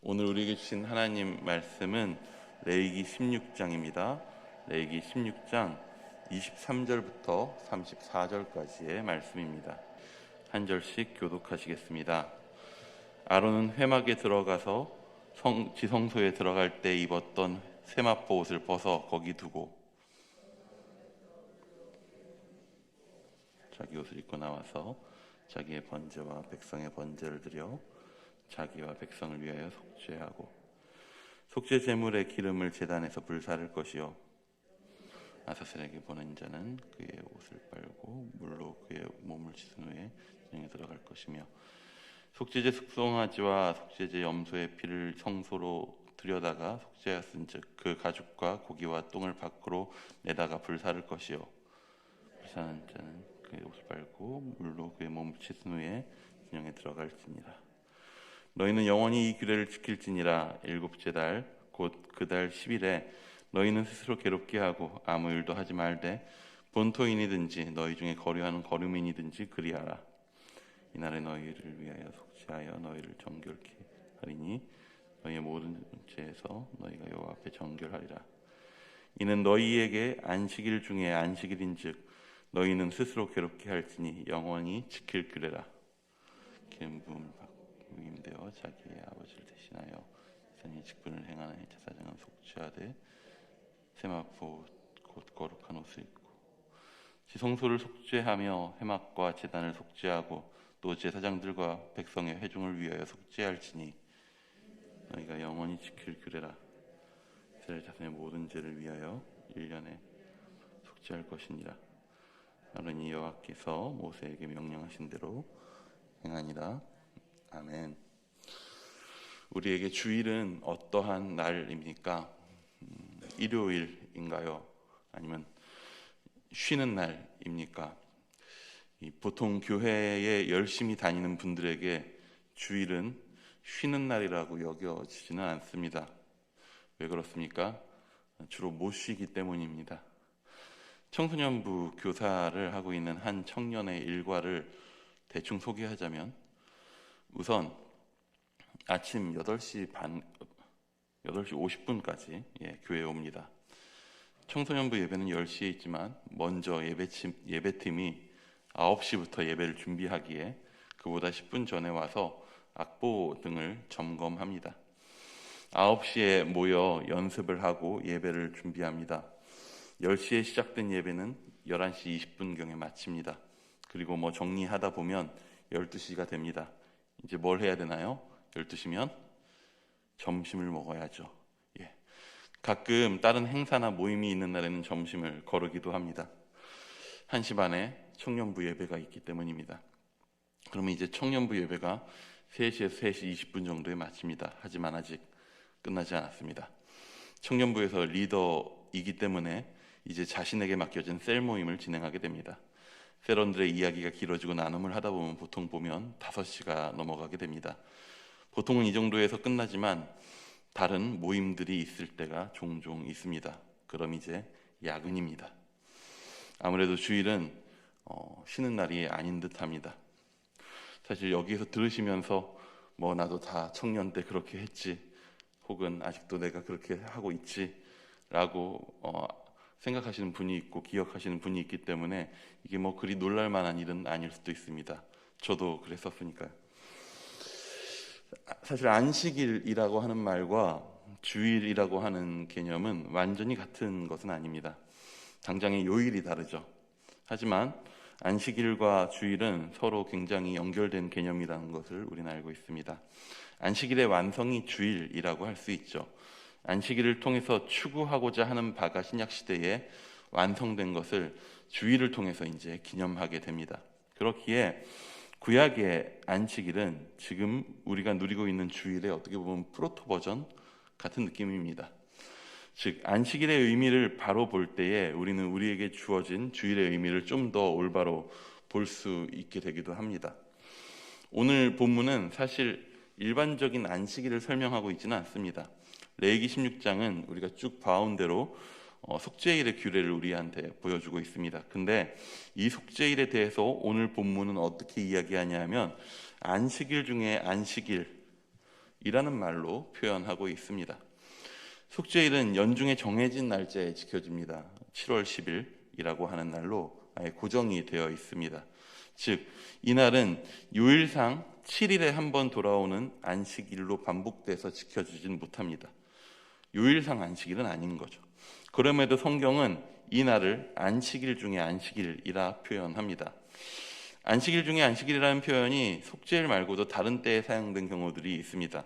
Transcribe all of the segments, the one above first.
오늘 우리에게 주신 하나님 말씀은 레위기 16장입니다. 레위기 16장 23절부터 34절까지의 말씀입니다. 한 절씩 교독하시겠습니다. 아론은 회막에 들어가서 지성소에 들어갈 때 입었던 세마포 옷을 벗어 거기 두고 자기 옷을 입고 나와서 자기의 번제와 백성의 번제를 드려 자기와 백성을 위하여 속죄하고 속죄 제물의 기름을 제단에서 불사를 것이요 아사셀에게 보낸 자는 그의 옷을 빨고 물로 그의 몸을 씻은 후에 진영에 들어갈 것이며 속죄제 숙성아지와 속죄제 염소의 피를 성소로 들여다가 속죄하였은즉 그 가죽과 고기와 똥을 밖으로 내다가 불사를 것이요 불사는 자는 그의 옷을 빨고 물로 그의 몸을 씻은 후에 진영에 들어갈지니라. 너희는 영원히 이 규례를 지킬지니라. 일곱째 달 곧 그 달 10일에 너희는 스스로 괴롭게 하고 아무 일도 하지 말되 본토인이든지 너희 중에 거류하는 거류민이든지 그리하라. 이날에 너희를 위하여 속죄하여 너희를 정결케 하리니 너희의 모든 죄에서 너희가 여호와 앞에 정결하리라. 이는 너희에게 안식일 중에 안식일인즉 너희는 스스로 괴롭게 할지니 영원히 지킬 규례라. 기름 부음을 받고 임되어 자기의 아버지를 대신하여 선이 직분을 행하는 제사장은 속죄하되 세마포 곧 거룩한 옷을 입고 지성소를 속죄하며 회막과 제단을 속죄하고 또 제사장들과 백성의 회중을 위하여 속죄할지니 너희가 영원히 지킬 규례라. 이스라엘 자손의 모든 죄를 위하여 1년에 속죄할 것이니라. 아론이 여호와께서 모세에게 명령하신 대로 행하니라. 아멘. 우리에게 주일은 어떠한 날입니까? 일요일인가요? 아니면 쉬는 날입니까? 보통 교회에 열심히 다니는 분들에게 주일은 쉬는 날이라고 여겨지지는 않습니다. 왜 그렇습니까? 주로 못 쉬기 때문입니다. 청소년부 교사를 하고 있는 한 청년의 일과를 대충 소개하자면 우선 아침 8시 50분까지 교회에 옵니다. 청소년부 예배는 10시에 있지만 먼저 예배팀이 9시부터 예배를 준비하기에 그보다 10분 전에 와서 악보 등을 점검합니다. 9시에 모여 연습을 하고 예배를 준비합니다. 10시에 시작된 예배는 11시 20분경에 마칩니다. 그리고 정리하다 보면 12시가 됩니다. 이제 뭘 해야 되나요? 12시면 점심을 먹어야죠. 가끔 다른 행사나 모임이 있는 날에는 점심을 거르기도 합니다. 1시 반에 청년부 예배가 있기 때문입니다. 그러면 이제 청년부 예배가 3시에서 3시 20분 정도에 마칩니다. 하지만 아직 끝나지 않았습니다. 청년부에서 리더이기 때문에 이제 자신에게 맡겨진 셀 모임을 진행하게 됩니다. 셀원들의 이야기가 길어지고 나눔을 하다 보면 보통 5시가 넘어가게 됩니다. 보통은 이 정도에서 끝나지만 다른 모임들이 있을 때가 종종 있습니다. 그럼 이제 야근입니다. 아무래도 주일은 쉬는 날이 아닌 듯합니다. 사실 여기에서 들으시면서 나도 다 청년 때 그렇게 했지, 혹은 아직도 내가 그렇게 하고 있지 라고 생각하시는 분이 있고 기억하시는 분이 있기 때문에 이게 그리 놀랄 만한 일은 아닐 수도 있습니다. 저도 그랬었으니까요. 사실 안식일이라고 하는 말과 주일이라고 하는 개념은 완전히 같은 것은 아닙니다. 당장의 요일이 다르죠. 하지만 안식일과 주일은 서로 굉장히 연결된 개념이라는 것을 우리는 알고 있습니다. 안식일의 완성이 주일이라고 할 수 있죠. 안식일을 통해서 추구하고자 하는 바가 신약시대에 완성된 것을 주일을 통해서 이제 기념하게 됩니다. 그렇기에 구약의 안식일은 지금 우리가 누리고 있는 주일의 어떻게 보면 프로토 버전 같은 느낌입니다. 즉 안식일의 의미를 바로 볼 때에 우리는 우리에게 주어진 주일의 의미를 좀 더 올바로 볼 수 있게 되기도 합니다. 오늘 본문은 사실 일반적인 안식일을 설명하고 있지는 않습니다. 레위기 16장은 우리가 쭉 봐온 대로 속죄일의 규례를 우리한테 보여주고 있습니다. 근데 이 속죄일에 대해서 오늘 본문은 어떻게 이야기하냐 하면 안식일 중에 안식일, 속죄일이라는 말로 표현하고 있습니다. 속죄일은 연중에 정해진 날짜에 지켜집니다. 7월 10일이라고 하는 날로 아예 고정이 되어 있습니다. 즉, 이날은 요일상 7일에 한 번 돌아오는 안식일로 반복돼서 지켜지진 못합니다. 요일상 안식일은 아닌 거죠. 그럼에도 성경은 이 날을 안식일 중에 안식일이라 표현합니다. 안식일 중에 안식일이라는 표현이 속죄일 말고도 다른 때에 사용된 경우들이 있습니다.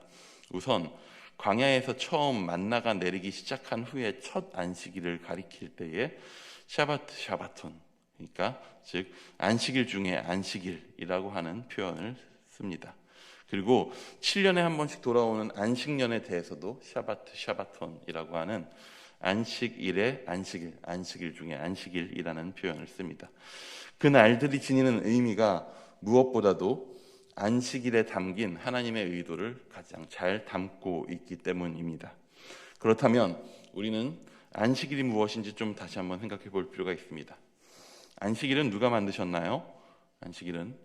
우선 광야에서 처음 만나가 내리기 시작한 후에 첫 안식일을 가리킬 때에 샤바트, 샤바톤, 그러니까 즉 안식일 중에 안식일이라고 하는 표현을 씁니다. 그리고 7년에 한 번씩 돌아오는 안식년에 대해서도 샤바트, 샤바톤이라고 하는 안식일의 안식일, 안식일 중에 안식일이라는 표현을 씁니다. 그 날들이 지니는 의미가 무엇보다도 안식일에 담긴 하나님의 의도를 가장 잘 담고 있기 때문입니다. 그렇다면 우리는 안식일이 무엇인지 좀 다시 한번 생각해 볼 필요가 있습니다. 안식일은 누가 만드셨나요? 안식일은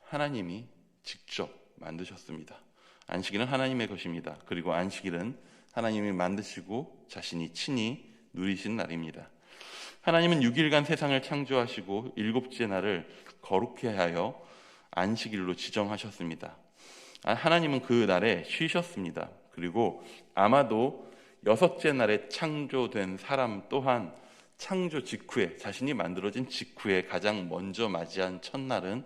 하나님이 직접 만드셨습니다. 안식일은 하나님의 것입니다. 그리고 안식일은 하나님이 만드시고 자신이 친히 누리신 날입니다. 하나님은 6일간 세상을 창조하시고 일곱째 날을 거룩해 하여 안식일로 지정하셨습니다. 하나님은 그 날에 쉬셨습니다. 그리고 아마도 여섯째 날에 창조된 사람 또한 창조 직후에, 자신이 만들어진 직후에 가장 먼저 맞이한 첫날은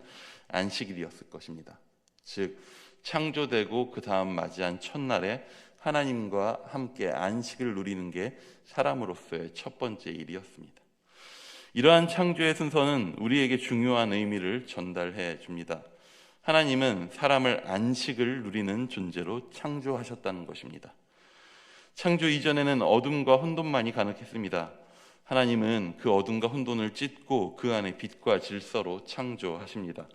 안식일이었을 것입니다. 즉 창조되고 그 다음 맞이한 첫날에 하나님과 함께 안식을 누리는 게 사람으로서의 첫 번째 일이었습니다. 이러한 창조의 순서는 우리에게 중요한 의미를 전달해 줍니다. 하나님은 사람을 안식을 누리는 존재로 창조하셨다는 것입니다. 창조 이전에는 어둠과 혼돈만이 가득했습니다. 하나님은 그 어둠과 혼돈을 찢고 그 안에 빛과 질서로 창조하십니다.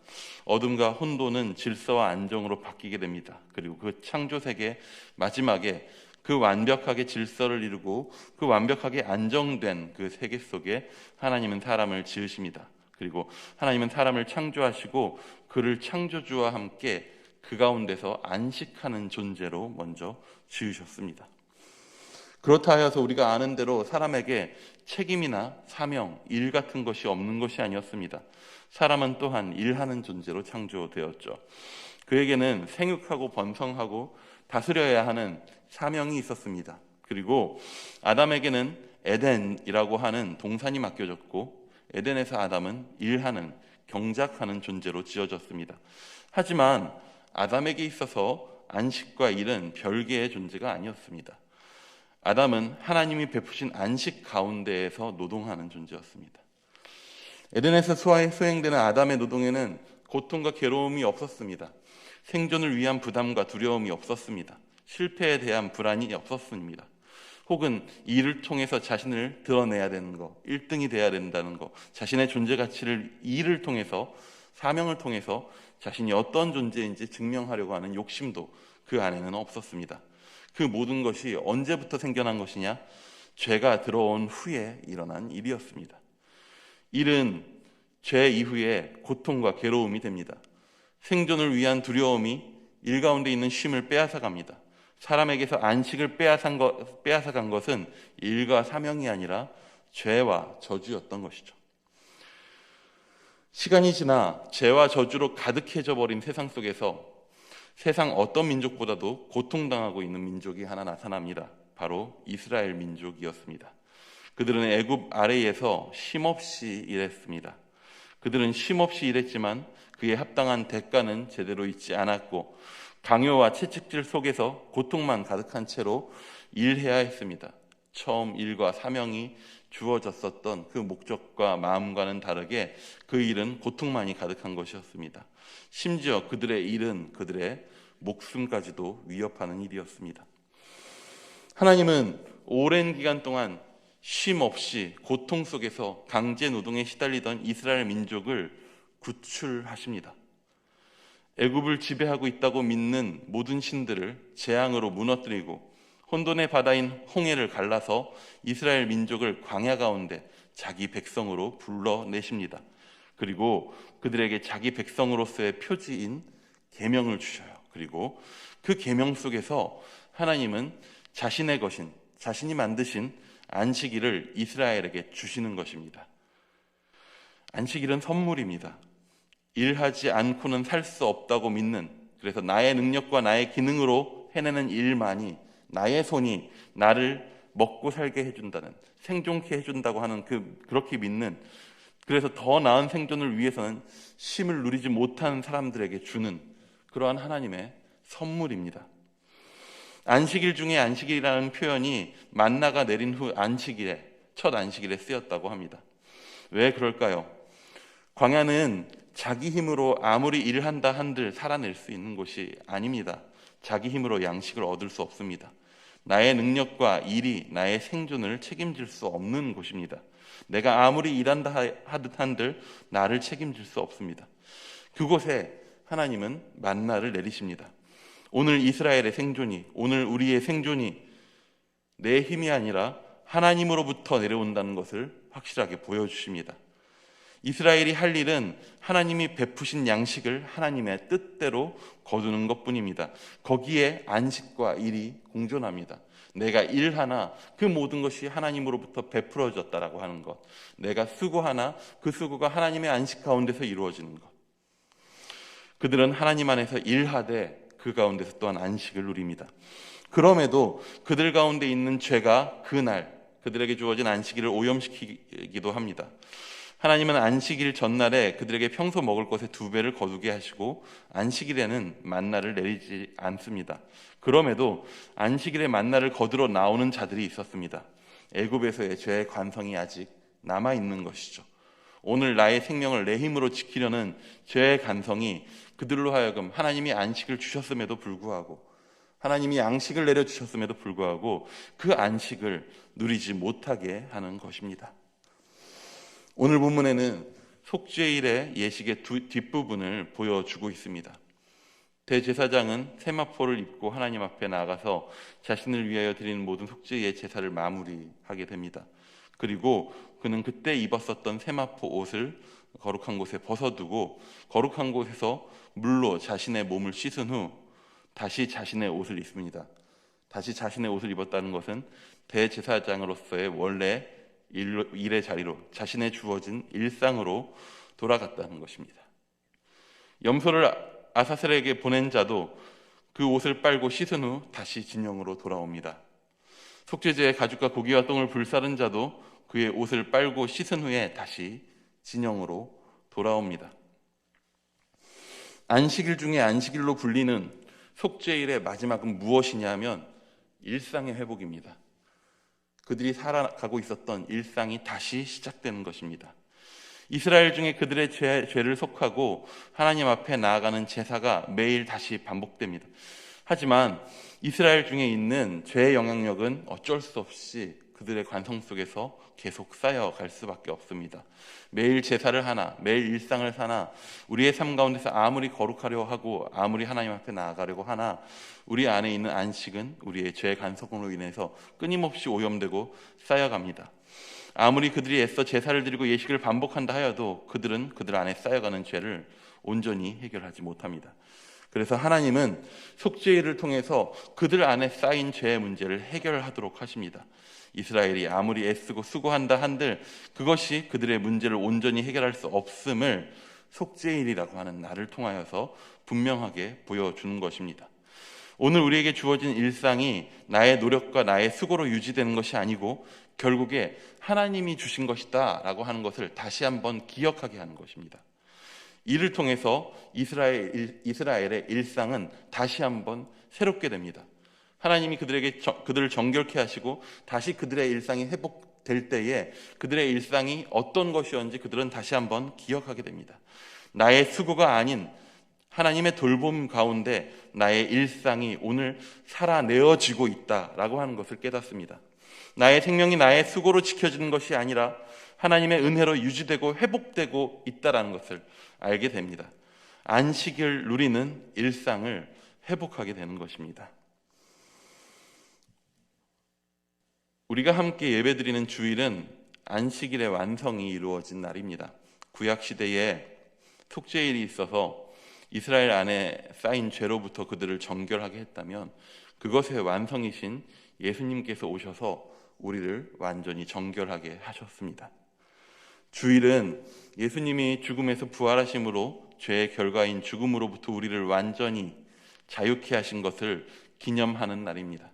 어둠과 혼돈은 질서와 안정으로 바뀌게 됩니다. 그리고 그 창조 세계 마지막에 그 완벽하게 질서를 이루고 그 완벽하게 안정된 그 세계 속에 하나님은 사람을 지으십니다. 그리고 하나님은 사람을 창조하시고 그를 창조주와 함께 그 가운데서 안식하는 존재로 먼저 지으셨습니다. 그렇다 하여서 우리가 아는 대로 사람에게 책임이나 사명, 일 같은 것이 없는 것이 아니었습니다. 사람은 또한 일하는 존재로 창조되었죠. 그에게는 생육하고 번성하고 다스려야 하는 사명이 있었습니다. 그리고 아담에게는 에덴이라고 하는 동산이 맡겨졌고 에덴에서 아담은 일하는, 경작하는 존재로 지어졌습니다. 하지만 아담에게 있어서 안식과 일은 별개의 존재가 아니었습니다. 아담은 하나님이 베푸신 안식 가운데에서 노동하는 존재였습니다. 에덴에서 수행되는 아담의 노동에는 고통과 괴로움이 없었습니다. 생존을 위한 부담과 두려움이 없었습니다. 실패에 대한 불안이 없었습니다. 혹은 일을 통해서 자신을 드러내야 되는 것, 1등이 돼야 된다는 것, 자신의 존재 가치를 일을 통해서, 사명을 통해서 자신이 어떤 존재인지 증명하려고 하는 욕심도 그 안에는 없었습니다. 그 모든 것이 언제부터 생겨난 것이냐? 죄가 들어온 후에 일어난 일이었습니다. 일은 죄 이후에 고통과 괴로움이 됩니다. 생존을 위한 두려움이 일 가운데 있는 쉼을 빼앗아갑니다. 사람에게서 안식을 빼앗아간 것은 일과 사명이 아니라 죄와 저주였던 것이죠. 시간이 지나 죄와 저주로 가득해져 버린 세상 속에서 세상 어떤 민족보다도 고통당하고 있는 민족이 하나 나타납니다. 바로 이스라엘 민족이었습니다. 그들은 애굽 아래에서 쉼없이 일했습니다. 그들은 쉼없이 일했지만 그에 합당한 대가는 제대로 있지 않았고 강요와 채찍질 속에서 고통만 가득한 채로 일해야 했습니다. 처음 일과 사명이 주어졌었던 그 목적과 마음과는 다르게 그 일은 고통만이 가득한 것이었습니다. 심지어 그들의 일은 그들의 목숨까지도 위협하는 일이었습니다. 하나님은 오랜 기간 동안 쉼 없이 고통 속에서 강제 노동에 시달리던 이스라엘 민족을 구출하십니다. 애굽을 지배하고 있다고 믿는 모든 신들을 재앙으로 무너뜨리고 혼돈의 바다인 홍해를 갈라서 이스라엘 민족을 광야 가운데 자기 백성으로 불러내십니다. 그리고 그들에게 자기 백성으로서의 표지인 계명을 주셔요. 그리고 그 계명 속에서 하나님은 자신의 것인, 자신이 만드신 안식일을 이스라엘에게 주시는 것입니다. 안식일은 선물입니다. 일하지 않고는 살 수 없다고 믿는, 그래서 나의 능력과 나의 기능으로 해내는 일만이, 나의 손이 나를 먹고 살게 해준다는, 생존케 해준다고 하는 그렇게 믿는, 그래서 더 나은 생존을 위해서는 쉼을 누리지 못한 사람들에게 주는 그러한 하나님의 선물입니다. 안식일 중에 안식일이라는 표현이 만나가 내린 후 안식일에, 첫 안식일에 쓰였다고 합니다. 왜 그럴까요? 광야는 자기 힘으로 아무리 일한다 한들 살아낼 수 있는 곳이 아닙니다. 자기 힘으로 양식을 얻을 수 없습니다. 나의 능력과 일이 나의 생존을 책임질 수 없는 곳입니다. 내가 아무리 일한다 하듯 한들 나를 책임질 수 없습니다. 그곳에 하나님은 만나를 내리십니다. 오늘 이스라엘의 생존이, 오늘 우리의 생존이 내 힘이 아니라 하나님으로부터 내려온다는 것을 확실하게 보여주십니다. 이스라엘이 할 일은 하나님이 베푸신 양식을 하나님의 뜻대로 거두는 것뿐입니다. 거기에 안식과 일이 공존합니다. 내가 일하나 그 모든 것이 하나님으로부터 베풀어졌다라고 하는 것, 내가 수고하나 그 수고가 하나님의 안식 가운데서 이루어지는 것. 그들은 하나님 안에서 일하되 그 가운데서 또한 안식을 누립니다. 그럼에도 그들 가운데 있는 죄가 그날 그들에게 주어진 안식일을 오염시키기도 합니다. 하나님은 안식일 전날에 그들에게 평소 먹을 것의 2배를 거두게 하시고 안식일에는 만나를 내리지 않습니다. 그럼에도 안식일에 만나를 거두러 나오는 자들이 있었습니다. 애굽에서의 죄의 관성이 아직 남아있는 것이죠. 오늘 나의 생명을 내 힘으로 지키려는 죄의 관성이 그들로 하여금 하나님이 안식을 주셨음에도 불구하고, 하나님이 양식을 내려주셨음에도 불구하고 그 안식을 누리지 못하게 하는 것입니다. 오늘 본문에는 속죄일의 예식의 뒷부분을 보여주고 있습니다. 대제사장은 세마포를 입고 하나님 앞에 나가서 자신을 위하여 드리는 모든 속죄의 제사를 마무리하게 됩니다. 그리고 그는 그때 입었었던 세마포 옷을 거룩한 곳에 벗어두고 거룩한 곳에서 물로 자신의 몸을 씻은 후 다시 자신의 옷을 입습니다. 다시 자신의 옷을 입었다는 것은 대제사장으로서의 원래 일의 자리로, 자신의 주어진 일상으로 돌아갔다는 것입니다. 염소를 아사셀에게 보낸 자도 그 옷을 빨고 씻은 후 다시 진영으로 돌아옵니다. 속죄제의 가죽과 고기와 똥을 불사른 자도 그의 옷을 빨고 씻은 후에 다시 진영으로 돌아옵니다. 안식일 중에 안식일로 불리는 속죄일의 마지막은 무엇이냐면 일상의 회복입니다. 그들이 살아가고 있었던 일상이 다시 시작되는 것입니다. 이스라엘 중에 그들의 죄를 속하고 하나님 앞에 나아가는 제사가 매일 다시 반복됩니다. 하지만 이스라엘 중에 있는 죄의 영향력은 어쩔 수 없이 그들의 관성 속에서 계속 쌓여갈 수밖에 없습니다. 매일 제사를 하나, 매일 일상을 사나, 우리의 삶 가운데서 아무리 거룩하려 하고 아무리 하나님 앞에 나아가려고 하나 우리 안에 있는 안식은 우리의 죄의 간섭으로 인해서 끊임없이 오염되고 쌓여갑니다. 아무리 그들이 애써 제사를 드리고 예식을 반복한다 하여도 그들은 그들 안에 쌓여가는 죄를 온전히 해결하지 못합니다. 그래서 하나님은 속죄일을 통해서 그들 안에 쌓인 죄의 문제를 해결하도록 하십니다. 이스라엘이 아무리 애쓰고 수고한다 한들 그것이 그들의 문제를 온전히 해결할 수 없음을 속죄일이라고 하는 날을 통하여서 분명하게 보여주는 것입니다. 오늘 우리에게 주어진 일상이 나의 노력과 나의 수고로 유지되는 것이 아니고 결국에 하나님이 주신 것이다 라고 하는 것을 다시 한번 기억하게 하는 것입니다. 이를 통해서 이스라엘의 일상은 다시 한번 새롭게 됩니다. 하나님이 그들을 정결케 하시고 다시 그들의 일상이 회복될 때에 그들의 일상이 어떤 것이었는지 그들은 다시 한번 기억하게 됩니다. 나의 수고가 아닌 하나님의 돌봄 가운데 나의 일상이 오늘 살아내어지고 있다라고 하는 것을 깨닫습니다. 나의 생명이 나의 수고로 지켜지는 것이 아니라 하나님의 은혜로 유지되고 회복되고 있다라는 것을 알게 됩니다. 안식을 누리는 일상을 회복하게 되는 것입니다. 우리가 함께 예배드리는 주일은 안식일의 완성이 이루어진 날입니다. 구약시대에 속죄일이 있어서 이스라엘 안에 쌓인 죄로부터 그들을 정결하게 했다면 그것의 완성이신 예수님께서 오셔서 우리를 완전히 정결하게 하셨습니다. 주일은 예수님이 죽음에서 부활하심으로 죄의 결과인 죽음으로부터 우리를 완전히 자유케 하신 것을 기념하는 날입니다.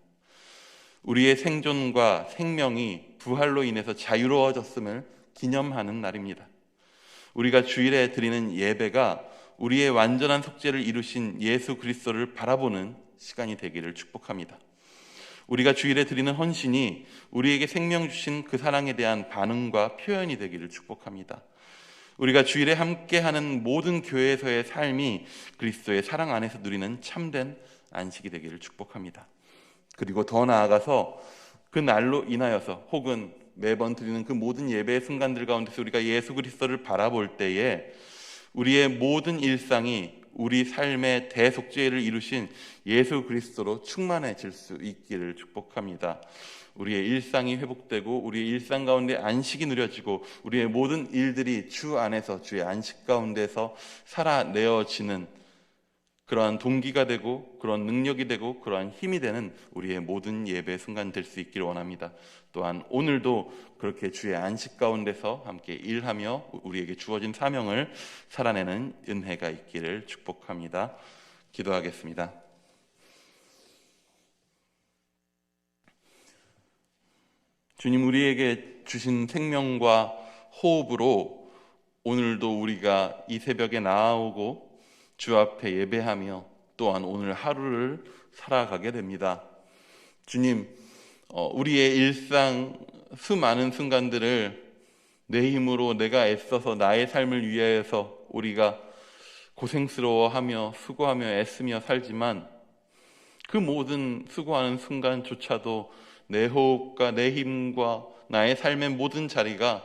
우리의 생존과 생명이 부활로 인해서 자유로워졌음을 기념하는 날입니다. 우리가 주일에 드리는 예배가 우리의 완전한 속죄를 이루신 예수 그리스도를 바라보는 시간이 되기를 축복합니다. 우리가 주일에 드리는 헌신이 우리에게 생명 주신 그 사랑에 대한 반응과 표현이 되기를 축복합니다. 우리가 주일에 함께하는 모든 교회에서의 삶이 그리스도의 사랑 안에서 누리는 참된 안식이 되기를 축복합니다. 그리고 더 나아가서 그 날로 인하여서 혹은 매번 드리는 그 모든 예배의 순간들 가운데서 우리가 예수 그리스도를 바라볼 때에 우리의 모든 일상이 우리 삶의 대속죄를 이루신 예수 그리스도로 충만해질 수 있기를 축복합니다. 우리의 일상이 회복되고 우리의 일상 가운데 안식이 누려지고 우리의 모든 일들이 주 안에서 주의 안식 가운데서 살아내어지는 그러한 동기가 되고 그런 능력이 되고 그러한 힘이 되는 우리의 모든 예배 순간 될 수 있기를 원합니다. 또한 오늘도 그렇게 주의 안식 가운데서 함께 일하며 우리에게 주어진 사명을 살아내는 은혜가 있기를 축복합니다. 기도하겠습니다. 주님, 우리에게 주신 생명과 호흡으로 오늘도 우리가 이 새벽에 나아오고 주 앞에 예배하며 또한 오늘 하루를 살아가게 됩니다. 주님, 우리의 일상 수많은 순간들을 내 힘으로 내가 애써서 나의 삶을 위하여서 우리가 고생스러워하며 수고하며 애쓰며 살지만 그 모든 수고하는 순간조차도 내 호흡과 내 힘과 나의 삶의 모든 자리가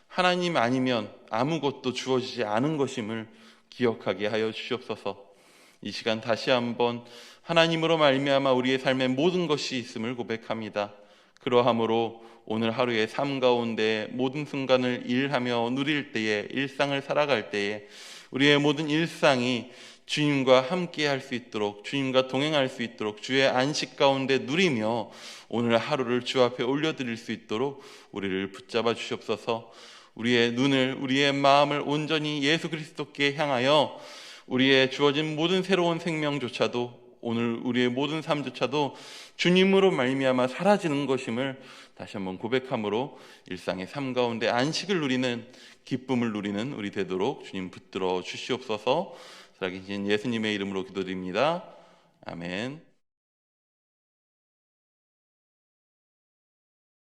하나님 아니면 아무것도 주어지지 않은 것임을 기억하게 하여 주시옵소서. 이 시간 다시 한번 하나님으로 말미암아 우리의 삶의 모든 것이 있음을 고백합니다. 그러함으로 오늘 하루의 삶 가운데 모든 순간을 일하며 누릴 때에 일상을 살아갈 때에 우리의 모든 일상이 주님과 함께 할 수 있도록 주님과 동행할 수 있도록 주의 안식 가운데 누리며 오늘 하루를 주 앞에 올려드릴 수 있도록 우리를 붙잡아 주시옵소서. 우리의 눈을 우리의 마음을 온전히 예수 그리스도께 향하여 우리의 주어진 모든 새로운 생명조차도 오늘 우리의 모든 삶조차도 주님으로 말미암아 사라지는 것임을 다시 한번 고백함으로 일상의 삶 가운데 안식을 누리는 기쁨을 누리는 우리 되도록 주님 붙들어 주시옵소서. 살아계신 예수님의 이름으로 기도드립니다. 아멘.